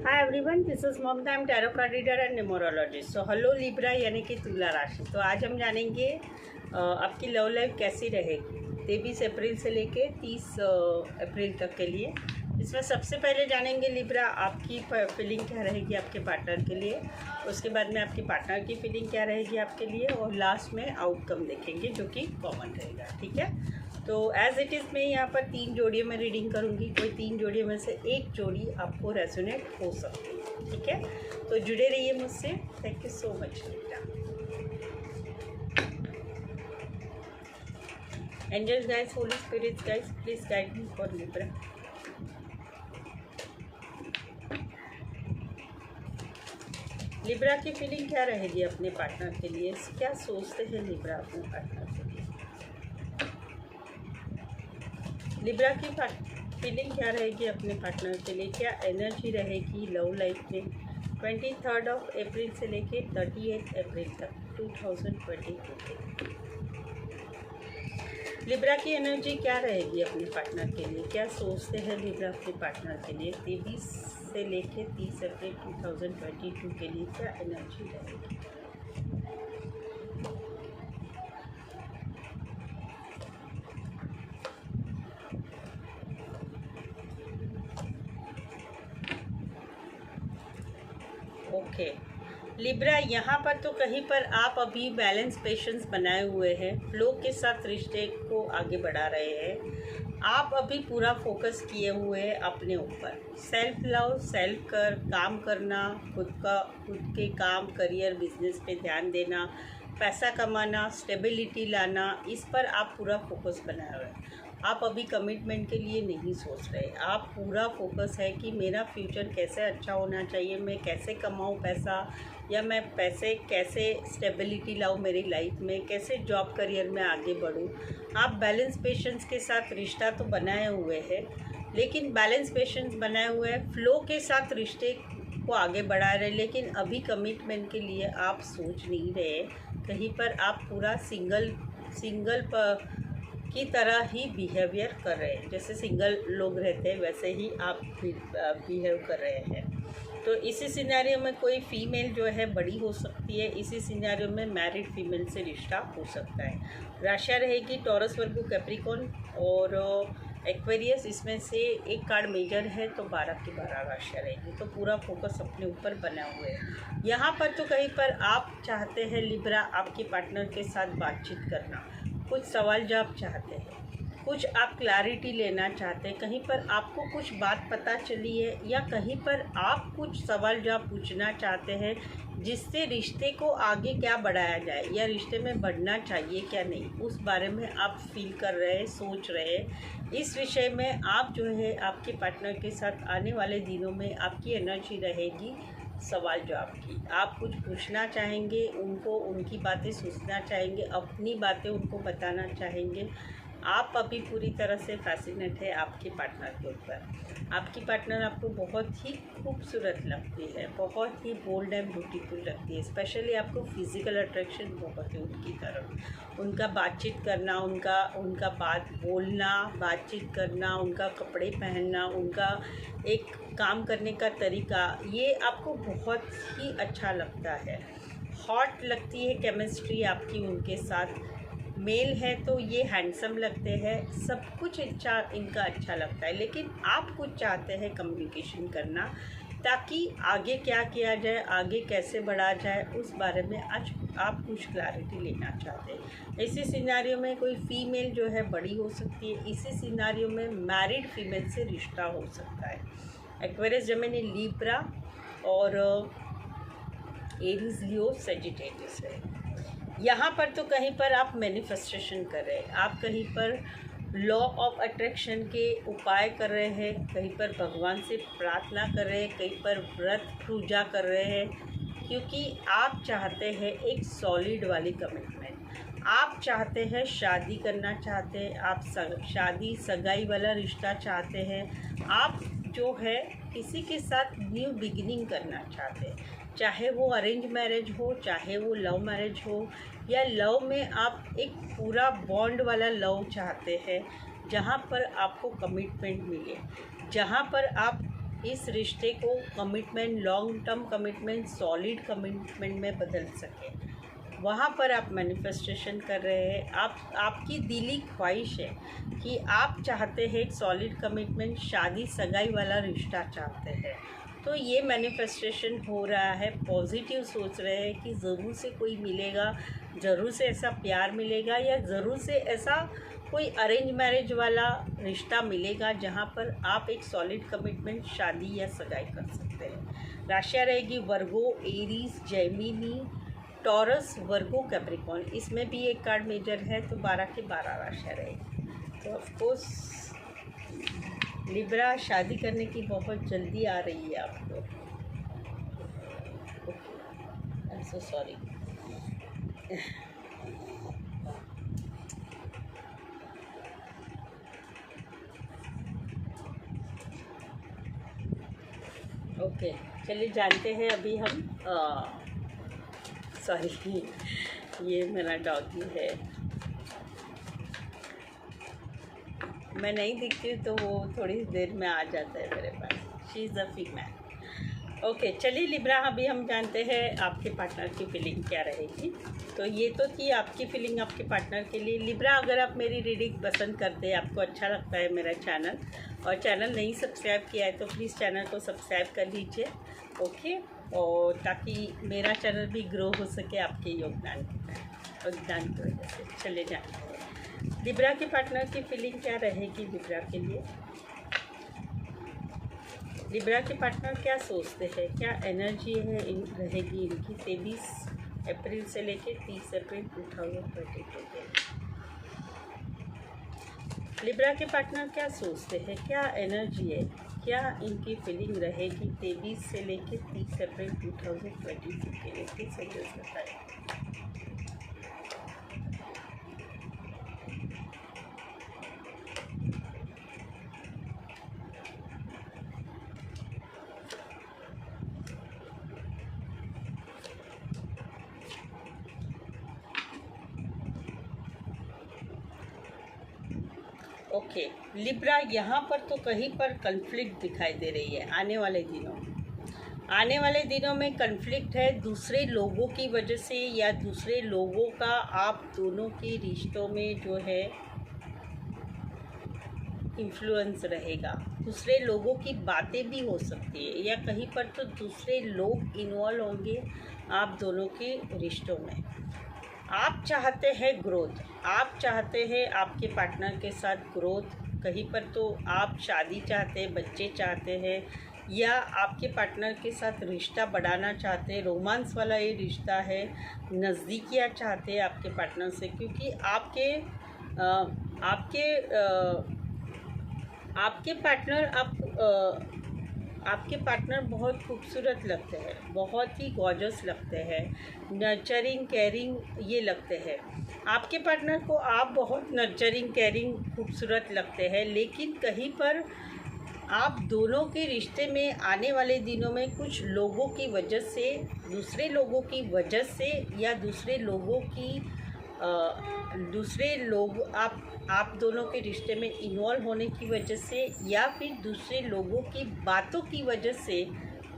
Hi everyone, this is Mamta, I am tarot card reader and numerologist. So hello Libra यानी कि तुला राशि। तो आज हम जानेंगे आपकी लव लाइफ कैसी रहेगी 23 अप्रैल से लेके 30 अप्रैल तक के लिए। इसमें सबसे पहले जानेंगे लिब्रा आपकी फीलिंग क्या रहेगी आपके पार्टनर के लिए, उसके बाद में आपकी पार्टनर की फीलिंग क्या रहेगी आपके लिए, और लास्ट में आउटकम देखेंगे जो कि कॉमन रहेगा। ठीक है, तो एज़ इट इज़ मैं यहाँ पर 3 जोड़ियों में रीडिंग करूँगी। कोई 3 जोड़ियों में से एक जोड़ी आपको रेजोनेट हो सकती है। ठीक है, तो जुड़े रहिए मुझसे। थैंक यू सो मच बेटा। Angels guys, holy spirits guys, please guide me for Libra. Libra की फीलिंग क्या रहेगी अपने पार्टनर के लिए, क्या सोचते हैं लिब्रा अपने पार्टनर के लिए। लिब्रा की फीलिंग क्या रहेगी अपने पार्टनर के लिए, क्या एनर्जी रहेगी लव लाइफ में 23 अप्रैल से लेके 38 अप्रैल तक 2022 के। लिब्रा की एनर्जी क्या रहेगी अपने पार्टनर के लिए, क्या सोचते हैं लिब्रा अपने पार्टनर के लिए 23 से लेके 30 अप्रैल 2022 के लिए, क्या एनर्जी रहेगी। ओके लिब्रा, यहाँ पर तो कहीं पर आप अभी बैलेंस पेशेंस बनाए हुए हैं, फ्लो के साथ रिश्ते को आगे बढ़ा रहे हैं। आप अभी पूरा फोकस किए हुए हैं अपने ऊपर, सेल्फ लव, सेल्फ काम करना, खुद के काम, करियर, बिजनेस पे ध्यान देना, पैसा कमाना, स्टेबिलिटी लाना, इस पर आप पूरा फोकस बनाए हुए हैं। आप अभी कमिटमेंट के लिए नहीं सोच रहे, आप पूरा फोकस है कि मेरा फ्यूचर कैसे अच्छा होना चाहिए, मैं कैसे कमाऊँ पैसा, या मैं पैसे कैसे स्टेबिलिटी लाऊँ मेरी लाइफ में, कैसे जॉब करियर में आगे बढ़ूँ। आप बैलेंस पेशेंस के साथ रिश्ता तो बनाए हुए हैं, लेकिन बैलेंस पेशेंस बनाए हुए हैं, फ्लो के साथ रिश्ते को आगे बढ़ा रहे, लेकिन अभी कमिटमेंट के लिए आप सोच नहीं रहे। कहीं पर आप पूरा सिंगल की तरह ही बिहेवियर कर रहे हैं, जैसे सिंगल लोग रहते हैं वैसे ही आप बिहेव कर रहे हैं। तो इसी सिनेरियो में कोई फीमेल जो है बड़ी हो सकती है, इसी सिनेरियो में मैरिड फीमेल से रिश्ता हो सकता है। राशियाँ रहेगी टॉरस, वर्गो, कैप्रिकॉर्न और एक्वेरियस। इसमें से एक कार्ड मेजर है तो 12 की 12 राशियाँ रहेगी। तो पूरा फोकस अपने ऊपर बना हुए है। यहाँ पर तो कहीं पर आप चाहते हैं लिब्रा आपके पार्टनर के साथ बातचीत करना, कुछ सवाल जवाब चाहते हैं, कुछ आप क्लैरिटी लेना चाहते हैं, कहीं पर आपको कुछ बात पता चली है, या कहीं पर आप कुछ सवाल जवाब पूछना चाहते हैं जिससे रिश्ते को आगे क्या बढ़ाया जाए, या रिश्ते में बढ़ना चाहिए क्या नहीं, उस बारे में आप फील कर रहे हैं, सोच रहे हैं। इस विषय में आप जो है आपके पार्टनर के साथ आने वाले दिनों में आपकी एनर्जी रहेगी सवाल जवाब की। आप कुछ पूछना चाहेंगे उनको, उनकी बातें सुनना चाहेंगे, अपनी बातें उनको बताना चाहेंगे। आप अभी पूरी तरह से फैसिनेट है आपके पार्टनर के ऊपर। आपकी पार्टनर आपको बहुत ही खूबसूरत लगती है, बहुत ही बोल्ड एंड ब्यूटीफुल लगती है। स्पेशली आपको फिज़िकल अट्रैक्शन बहुत है उनकी तरफ। उनका बातचीत करना, उनका बात बोलना, बातचीत करना, उनका कपड़े पहनना, उनका एक काम करने का तरीका, ये आपको बहुत ही अच्छा लगता है। हॉट लगती है केमिस्ट्री आपकी उनके साथ। मेल है तो ये हैंडसम लगते हैं, सब कुछ इनका अच्छा लगता है, लेकिन आप कुछ चाहते हैं कम्युनिकेशन करना, ताकि आगे क्या किया जाए, आगे कैसे बढ़ा जाए, उस बारे में आज आप कुछ क्लैरिटी लेना चाहते हैं। इसी सिनेरियो में कोई फीमेल जो है बड़ी हो सकती है, इसी सिनेरियो में मैरिड फीमेल से रिश्ता हो सकता है। एक्वेरियस, जेमिनी, लिब्रा और एरीज, लियो, सजिटेरियस है। यहाँ पर तो कहीं पर आप मैनिफेस्टेशन कर रहे हैं, आप कहीं पर लॉ ऑफ अट्रैक्शन के उपाय कर रहे हैं, कहीं पर भगवान से प्रार्थना कर रहे हैं, कहीं पर व्रत पूजा कर रहे हैं, क्योंकि आप चाहते हैं एक सॉलिड वाली कमिटमेंट। आप चाहते हैं शादी करना चाहते हैं, आप शादी सगाई वाला रिश्ता चाहते हैं। आप जो है किसी के साथ न्यू बिगिनिंग करना चाहते हैं, चाहे वो अरेंज मैरिज हो, चाहे वो लव मैरिज हो, या लव में आप एक पूरा बॉन्ड वाला लव चाहते हैं, जहाँ पर आपको कमिटमेंट मिले, जहाँ पर आप इस रिश्ते को commitment, long term commitment, solid commitment में बदल सकें। वहाँ पर आप मैनिफेस्टेशन कर रहे हैं। आपकी दिली ख्वाहिश है कि आप चाहते हैं एक सॉलिड कमिटमेंट, शादी सगाई वाला रिश्ता चाहते हैं। तो ये मैनिफेस्टेशन हो रहा है। पॉजिटिव सोच रहे हैं कि ज़रूर से कोई मिलेगा, ज़रूर से ऐसा प्यार मिलेगा, या ज़रूर से ऐसा कोई अरेंज मैरिज वाला रिश्ता मिलेगा जहाँ पर आप एक सॉलिड कमिटमेंट, शादी या सगाई कर सकते हैं। राशियाँ रहेगी वर्गो, एरीज, जेमिनी, टॉरस, वर्गो, कैप्रिकॉर्न। इसमें भी एक कार्ड मेजर है, तो 12 के 12 राशियाँ रहेगी। तो ऑफकोर्स लिब्रा, शादी करने की बहुत जल्दी आ रही है आपको। I am so sorry. Okay, चलिए जानते हैं अभी हम। सॉरी, ये मेरा डॉगी है, मैं नहीं दिखती तो वो थोड़ी देर में आ जाता है मेरे पास। She is a female. Okay, चलिए लिब्रा, अभी हम जानते हैं आपके पार्टनर की फीलिंग क्या रहेगी। तो ये तो थी आपकी फीलिंग आपके पार्टनर के लिए। लिब्रा, अगर आप मेरी रीडिंग पसंद करते हैं, आपको अच्छा लगता है मेरा चैनल, और चैनल नहीं सब्सक्राइब किया है तो प्लीज़ चैनल को सब्सक्राइब कर लीजिए। ओके, और ताकि मेरा चैनल भी ग्रो हो सके आपके योगदान की वजह से। चले जाए लिब्रा के पार्टनर की फीलिंग क्या रहेगी लिब्रा के लिए। लिब्रा के पार्टनर क्या सोचते हैं, क्या एनर्जी है रहेगी इनकी 23 अप्रैल से लेके 30 अप्रैल 2022 के। लिब्रा के पार्टनर क्या सोचते हैं, क्या एनर्जी है, क्या इनकी फीलिंग रहेगी 23 से लेके 30 अप्रैल 2022 के लिए। प्लीज़ बताएं। ओके, लिब्रा, यहाँ पर तो कहीं पर कन्फ्लिक्ट दिखाई दे रही है। आने वाले दिनों में कन्फ्लिक्ट है दूसरे लोगों की वजह से, या दूसरे लोगों का आप दोनों के रिश्तों में जो है इन्फ्लुएंस रहेगा। दूसरे लोगों की बातें भी हो सकती है, या कहीं पर तो दूसरे लोग इन्वॉल्व होंगे आप दोनों के रिश्तों में। आप चाहते हैं ग्रोथ, आप चाहते हैं आपके पार्टनर के साथ ग्रोथ। कहीं पर तो आप शादी चाहते हैं, बच्चे चाहते हैं, या आपके पार्टनर के साथ रिश्ता बढ़ाना चाहते हैं। रोमांस वाला ये रिश्ता है, नज़दीकियाँ चाहते हैं आपके पार्टनर से, क्योंकि आपके पार्टनर बहुत खूबसूरत लगते हैं, बहुत ही गॉर्जस लगते हैं, नर्चरिंग, केयरिंग ये लगते हैं। आपके पार्टनर को आप बहुत नर्चरिंग, केयरिंग, खूबसूरत लगते हैं, लेकिन कहीं पर आप दोनों के रिश्ते में आने वाले दिनों में कुछ लोगों की वजह से, दूसरे लोगों की वजह से, या दूसरे लोग आप दोनों के रिश्ते में इन्वॉल्व होने की वजह से, या फिर दूसरे लोगों की बातों की वजह से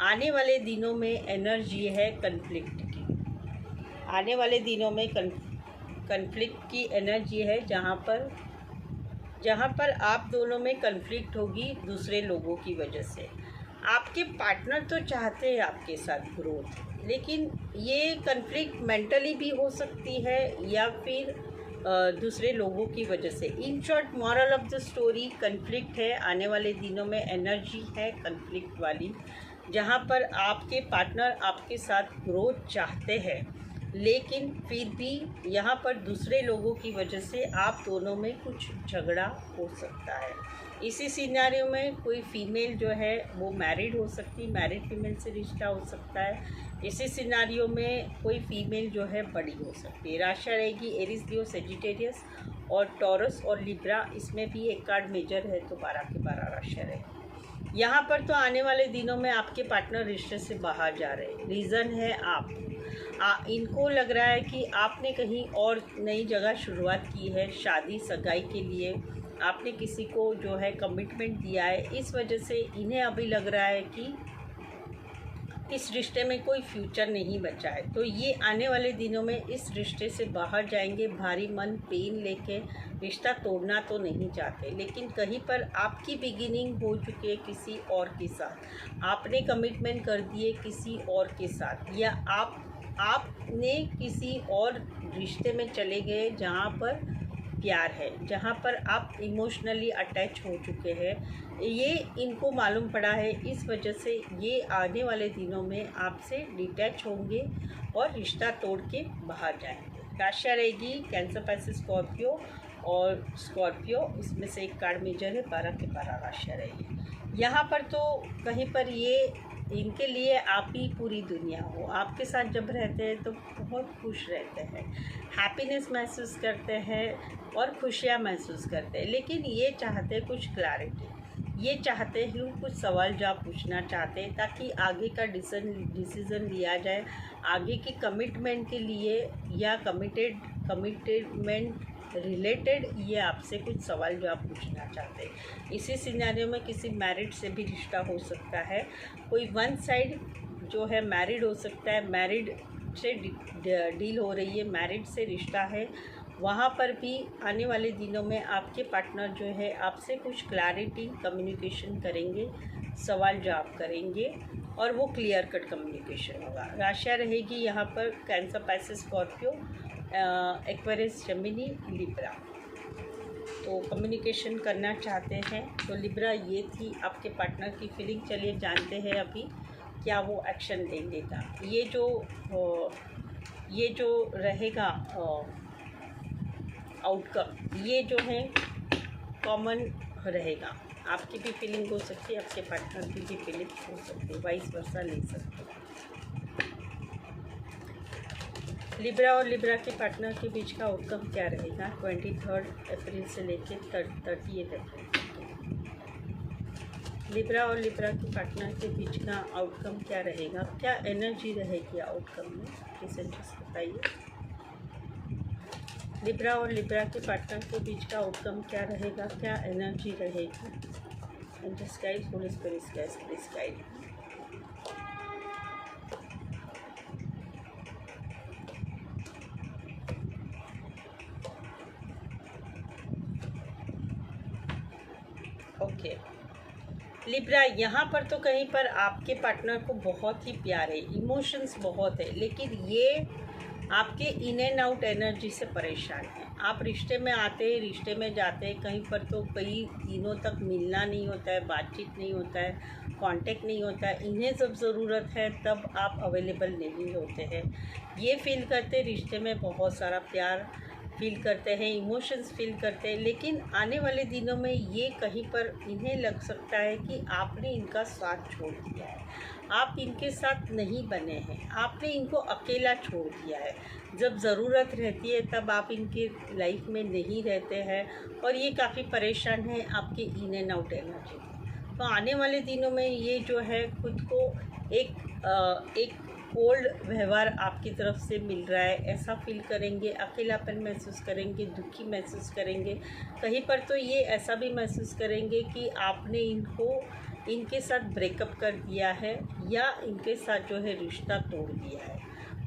आने वाले दिनों में एनर्जी है कन्फ्लिक्ट की। आने वाले दिनों में कन्फ्लिक्ट की एनर्जी है, जहाँ पर आप दोनों में कन्फ्लिक्ट होगी दूसरे लोगों की वजह से। आपके पार्टनर तो चाहते हैं आपके साथ ग्रोथ, लेकिन ये कन्फ्लिक्ट मेंटली भी हो सकती है, या फिर दूसरे लोगों की वजह से। In short, moral of the story, conflict है। आने वाले दिनों में एनर्जी है कन्फ्लिक्ट वाली, जहाँ पर आपके पार्टनर आपके साथ ग्रोथ चाहते हैं, लेकिन फिर भी यहाँ पर दूसरे लोगों की वजह से आप दोनों में कुछ झगड़ा हो सकता है। इसी सिनेरियो में कोई फीमेल जो है वो मैरिड हो सकती है, मैरिड फीमेल से रिश्ता हो सकता है। इसी सिनेरियो में कोई फीमेल जो है बड़ी हो सकती है। राशियाँ रहेगी एरीज, लियो, सेजिटेरियस और टॉरस और लिब्रा। इसमें भी एक कार्ड मेजर है, तो 12 के 12 राशियाँ रहेगी। यहाँ पर तो आने वाले दिनों में आपके पार्टनर रिश्ते से बाहर जा रहे हैं। रीज़न है इनको लग रहा है कि आपने कहीं और नई जगह शुरुआत की है शादी सगाई के लिए, आपने किसी को जो है कमिटमेंट दिया है, इस वजह से इन्हें अभी लग रहा है कि इस रिश्ते में कोई फ्यूचर नहीं बचा है। तो ये आने वाले दिनों में इस रिश्ते से बाहर जाएंगे, भारी मन पेन लेके। रिश्ता तोड़ना तो नहीं चाहते, लेकिन कहीं पर आपकी बिगिनिंग हो चुकी है किसी और के साथ, आपने कमिटमेंट कर दिए किसी और के साथ, या आपने किसी और रिश्ते में चले गए जहाँ पर प्यार है, जहाँ पर आप इमोशनली अटैच हो चुके हैं। ये इनको मालूम पड़ा है, इस वजह से ये आने वाले दिनों में आपसे डिटैच होंगे और रिश्ता तोड़ के बाहर जाएंगे। राशियाँ रहेगी कैंसर, पाइसेस, स्कॉर्पियो और स्कॉर्पियो, इसमें से एक कार्ड मेजर है, 12 के 12 राशियाँ रहेगी। यहाँ पर तो कहीं पर ये इनके लिए आप ही पूरी दुनिया हो। आपके साथ जब रहते हैं तो बहुत खुश रहते हैं, हैप्पीनेस महसूस करते हैं और खुशियाँ महसूस करते हैं, लेकिन ये चाहते हैं कुछ क्लैरिटी, ये चाहते हैं कुछ सवाल जवाब पूछना चाहते हैं, ताकि आगे का डिसीज़न लिया जाए, आगे की कमिटमेंट के लिए या कमिटमेंट रिलेटेड ये आपसे कुछ सवाल जवाब पूछना चाहते हैं। इसी सिनेरियो में किसी मैरिड से भी रिश्ता हो सकता है, कोई वन साइड जो है मैरिड हो सकता है, मैरिड से डील हो रही है, मैरिड से रिश्ता है, वहाँ पर भी आने वाले दिनों में आपके पार्टनर जो है आपसे कुछ क्लैरिटी कम्युनिकेशन करेंगे, सवाल जवाब करेंगे और वो क्लियर कट कम्युनिकेशन होगा। राशियाँ रहेगी यहाँ पर cancer, Pisces, Scorpio, Aquarius, Gemini, Libra. तो कम्युनिकेशन करना चाहते हैं तो लिब्रा ये थी आपके पार्टनर की फीलिंग। चलिए जानते हैं अभी क्या वो एक्शन ले लेगा। ये जो रहेगा आउटकम, ये जो है कॉमन रहेगा। आपकी भी फीलिंग हो सकती है, आपके पार्टनर की भी फीलिंग हो सकती है, वाइस वर्सा ले सकते हैं। लिब्रा और लिब्रा के पार्टनर के बीच का आउटकम क्या रहेगा 23 अप्रैल से लेकर 30 अप्रैल। लिब्रा और लिब्रा के पार्टनर के बीच का आउटकम क्या रहेगा, क्या एनर्जी रहेगी आउटकम में, किसे बताइए। लिब्रा और लिब्रा के पार्टनर के बीच का आउटकम क्या रहेगा, क्या एनर्जी रहेगी। Angels guide, holy spirit guide, please guide. Okay Libra, यहाँ पर तो कहीं पर आपके पार्टनर को बहुत ही प्यार है, इमोशंस बहुत है, लेकिन ये आपके इन एंड आउट एनर्जी से परेशान है। आप रिश्ते में आते हैं, रिश्ते में जाते हैं, कहीं पर तो कई दिनों तक मिलना नहीं होता है, बातचीत नहीं होता है, कांटेक्ट नहीं होता है। इन्हें जब ज़रूरत है तब आप अवेलेबल नहीं होते हैं। ये फील करते रिश्ते में बहुत सारा प्यार फील करते हैं, इमोशंस फील करते हैं, लेकिन आने वाले दिनों में ये कहीं पर इन्हें लग सकता है कि आपने इनका साथ छोड़ दिया है, आप इनके साथ नहीं बने हैं, आपने इनको अकेला छोड़ दिया है। जब ज़रूरत रहती है तब आप इनके लाइफ में नहीं रहते हैं और ये काफ़ी परेशान है आपके इन एंड आउट एनर्जी। तो आने वाले दिनों में ये जो है खुद को एक कोल्ड व्यवहार आपकी तरफ से मिल रहा है ऐसा फील करेंगे, अकेलापन महसूस करेंगे, दुखी महसूस करेंगे। कहीं पर तो ये ऐसा भी महसूस करेंगे कि आपने इनके साथ ब्रेकअप कर दिया है या इनके साथ जो है रिश्ता तोड़ दिया है।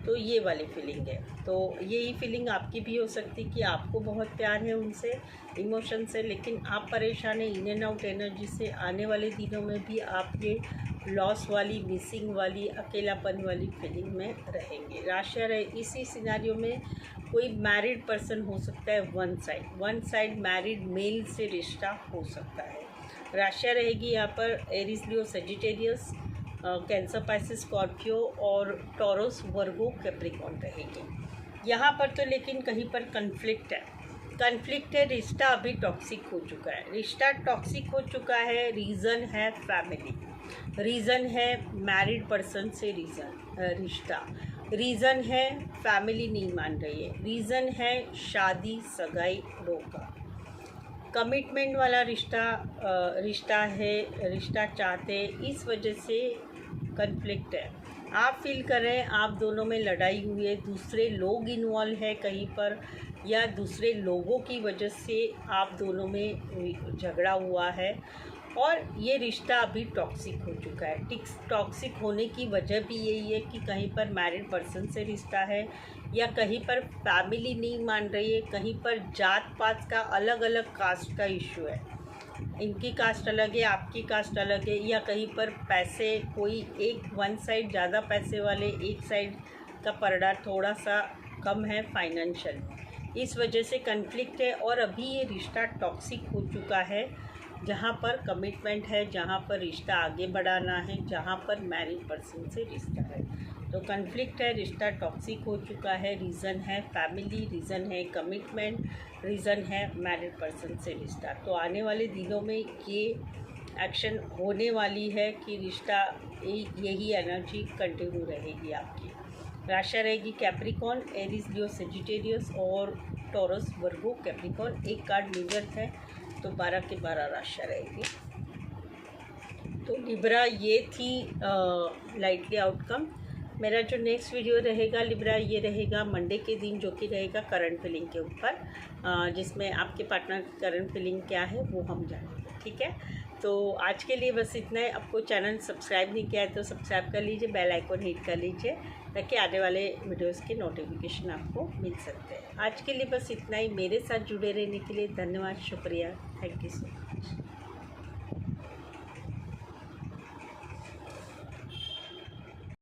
तो ये वाली फीलिंग है। तो यही फीलिंग आपकी भी हो सकती कि आपको बहुत प्यार है उनसे, इमोशन से, लेकिन आप परेशान हैं इन एंड आउट एनर्जी से। आने वाले दिनों में भी आप ये लॉस वाली, मिसिंग वाली, अकेलापन वाली फीलिंग में रहेंगे। राशियाँ रहे इसी सिनेरियो में कोई मैरिड पर्सन हो सकता है, वन साइड मैरिड मेल से रिश्ता हो सकता है। राशियाँ रहेगी यहाँ पर एरीज, लियो, सजिटेरियस, कैंसर, पाइसेस, स्कॉर्पियो और टॉरस, वर्गो, कैप्रिकॉर्न रहेगी यहाँ पर। तो लेकिन कहीं पर कन्फ्लिक्ट है, रिश्ता अभी टॉक्सिक हो चुका है, रिश्ता टॉक्सिक हो चुका है। रीज़न है फैमिली, रीज़न है मैरिड पर्सन से रिश्ता, रीज़न है फैमिली नहीं मान रही है, रीज़न है शादी सगाई रोका, कमिटमेंट वाला रिश्ता है, रिश्ता चाहते, इस वजह से कन्फ्लिक्ट है। आप फील कर रहे हैं आप दोनों में लड़ाई हुई है, दूसरे लोग इन्वॉल्व है कहीं पर, या दूसरे लोगों की वजह से आप दोनों में झगड़ा हुआ है और ये रिश्ता अभी टॉक्सिक हो चुका है। टॉक्सिक होने की वजह भी यही है कि कहीं पर मैरिड पर्सन से रिश्ता है, या कहीं पर फैमिली नहीं मान रही है, कहीं पर जात पात का अलग अलग कास्ट का इशू है, इनकी कास्ट अलग है, आपकी कास्ट अलग है, या कहीं पर पैसे कोई एक वन साइड ज़्यादा पैसे वाले, एक साइड का पलड़ा थोड़ा सा कम है फाइनेंशियल, इस वजह से कन्फ्लिक्ट है। और अभी ये रिश्ता टॉक्सिक हो चुका है, जहाँ पर कमिटमेंट है, जहाँ पर रिश्ता आगे बढ़ाना है, जहाँ पर मैरिड पर्सन से रिश्ता है, तो कन्फ्लिक्ट है, रिश्ता टॉक्सिक हो चुका है। रीज़न है फैमिली, रीज़न है कमिटमेंट, रीज़न है मैरिड पर्सन से रिश्ता। तो आने वाले दिनों में ये एक्शन होने वाली है कि रिश्ता यही एनर्जी कंटिन्यू रहेगी आपकी। राशि रहेगी कैप्रिकॉन, एरीज, लियो, सेजिटेरियस और टॉरस, वर्गो, कैप्रिकॉन। एक कार्ड लीवर है तो 12 के 12 राशि रहेगी। तो लिब्रा ये थी लाइटली आउटकम। मेरा जो नेक्स्ट वीडियो रहेगा लिब्रा, ये रहेगा मंडे के दिन, जो कि रहेगा करंट फीलिंग के ऊपर, जिसमें आपके पार्टनर की करंट फीलिंग क्या है वो हम जानेंगे। ठीक है, तो आज के लिए बस इतना है। आपको चैनल सब्सक्राइब नहीं किया है तो सब्सक्राइब कर लीजिए, बेल आइकन हिट कर लीजिए, ताकि आने वाले वीडियोस के नोटिफिकेशन आपको मिल सकते हैं। आज के लिए बस इतना ही। मेरे साथ जुड़े रहने के लिए धन्यवाद, शुक्रिया, थैंक यू सो मच।